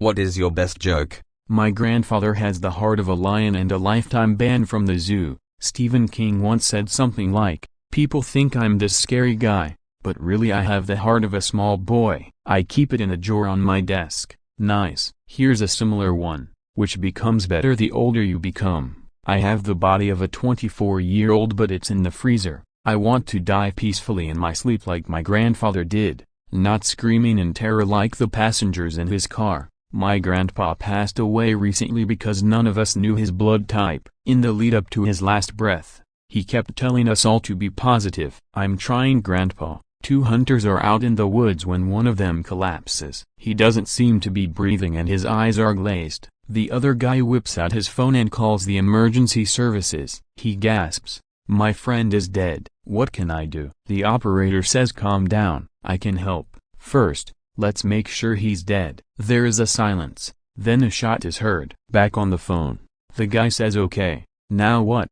What is your best joke? My grandfather has the heart of a lion and a lifetime ban from the zoo. Stephen King once said something like, "People think I'm this scary guy, but really I have the heart of a small boy. I keep it in a drawer on my desk." Nice. Here's a similar one, which becomes better the older you become. I have the body of a 24-year-old but it's in the freezer. I want to die peacefully in my sleep like my grandfather did, not screaming in terror like the passengers in his car. My grandpa passed away recently because none of us knew his blood type. In the lead up to his last breath, he kept telling us all to be positive. "I'm trying, Grandpa." Two hunters are out in the woods when one of them collapses. He doesn't seem to be breathing and his eyes are glazed. The other guy whips out his phone and calls the emergency services. He gasps, "My friend is dead. What can I do?" The operator says, "Calm down, I can help. First, let's make sure he's dead." There is a silence, then a shot is heard. Back on the phone, the guy says, "Okay, now what?"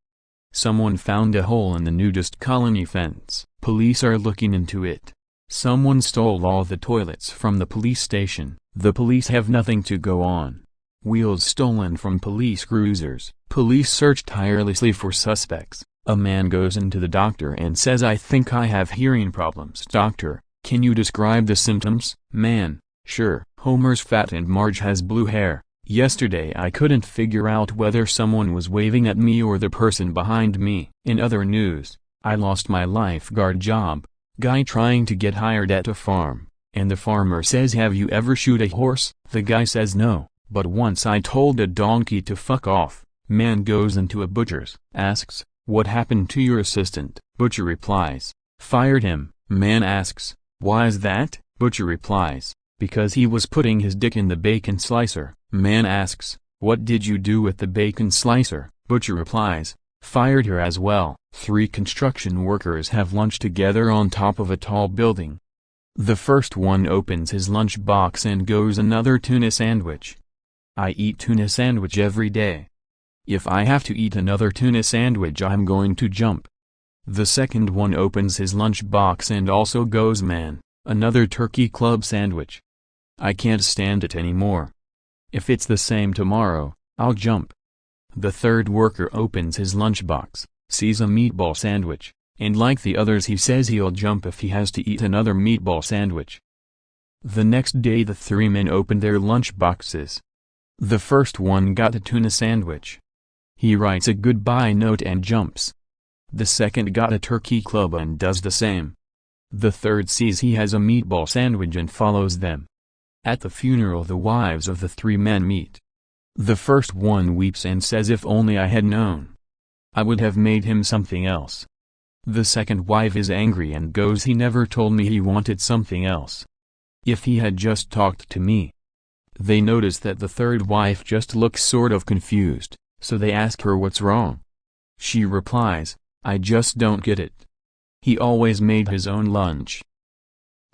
"Someone found a hole in the nudist colony fence. Police are looking into it. Someone stole all the toilets from the police station. The police have nothing to go on. Wheels stolen from police cruisers. Police search tirelessly for suspects." A man goes into the doctor and says, "I think I have hearing problems." "Doctor, can you describe the symptoms?" "Man, sure. Homer's fat and Marge has blue hair. Yesterday I couldn't figure out whether someone was waving at me or the person behind me." In other news, I lost my lifeguard job. Guy trying to get hired at a farm, and the farmer says, "Have you ever shoot a horse?" The guy says, "No, but once I told a donkey to fuck off." Man goes into a butcher's, asks, "What happened to your assistant?" Butcher replies, "Fired him." Man asks, "Why is that?" Butcher replies, "Because he was putting his dick in the bacon slicer." Man asks, "What did you do with the bacon slicer?" Butcher replies, "Fired her as well." Three construction workers have lunch together on top of a tall building. The first one opens his lunch box and goes, "Another tuna sandwich. I eat tuna sandwich every day. If I have to eat another tuna sandwich I'm going to jump." The second one opens his lunch box and also goes, "Man, another turkey club sandwich. I can't stand it anymore. If it's the same tomorrow, I'll jump." The third worker opens his lunchbox, sees a meatball sandwich, and like the others he says he'll jump if he has to eat another meatball sandwich. The next day the three men open their lunchboxes. The first one got a tuna sandwich. He writes a goodbye note and jumps. The second got a turkey club and does the same. The third sees he has a meatball sandwich and follows them. At the funeral the wives of the three men meet. The first one weeps and says, "If only I had known. I would have made him something else." The second wife is angry and goes, "He never told me he wanted something else. If he had just talked to me." They notice that the third wife just looks sort of confused, so they ask her what's wrong. She replies, "I just don't get it. He always made his own lunch."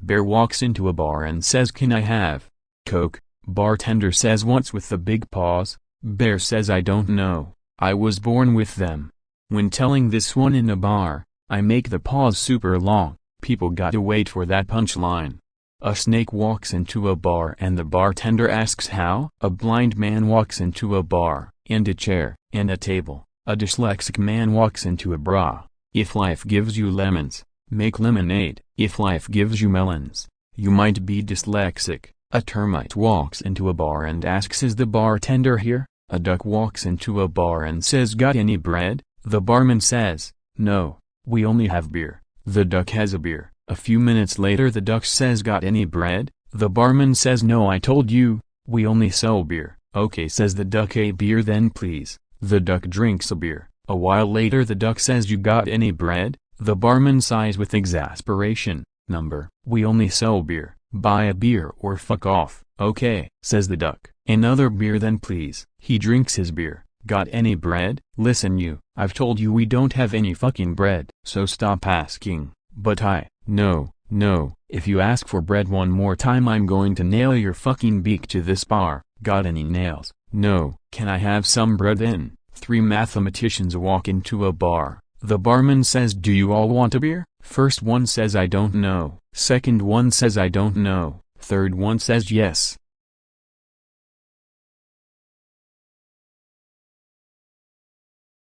Bear walks into a bar and says, "Can I have Coke?" Bartender says, "What's with the big paws?" Bear says, "I don't know. I was born with them. When telling this one in a bar, I make the paws super long." People gotta wait for that punchline. A snake walks into a bar and the bartender asks how. A blind man walks into a bar, and a chair, and a table. A dyslexic man walks into a bra. If life gives you lemons, make lemonade. If life gives you melons, you might be dyslexic. A termite walks into a bar and asks, "Is the bartender here?" A duck walks into a bar and says, "Got any bread?" The barman says, "No, we only have beer." The duck has a beer. A few minutes later the duck says, "Got any bread?" The barman says, "No, I told you, we only sell beer." "Okay," says the duck, "a beer then please." The duck drinks a beer. A while later the duck says, "You got any bread?" The barman sighs with exasperation. "Number, we only sell beer. Buy a beer or fuck off." "Okay," says the duck, "another beer then please." He drinks his beer. "Got any bread?" "Listen you, I've told you we don't have any fucking bread, so stop asking." "But no, if you ask for bread one more time I'm going to nail your fucking beak to this bar." "Got any nails?" "No." "Can I have some bread then?" Three mathematicians walk into a bar. The barman says, "Do you all want a beer?" First one says, "I don't know." Second one says, "I don't know." Third one says, "Yes."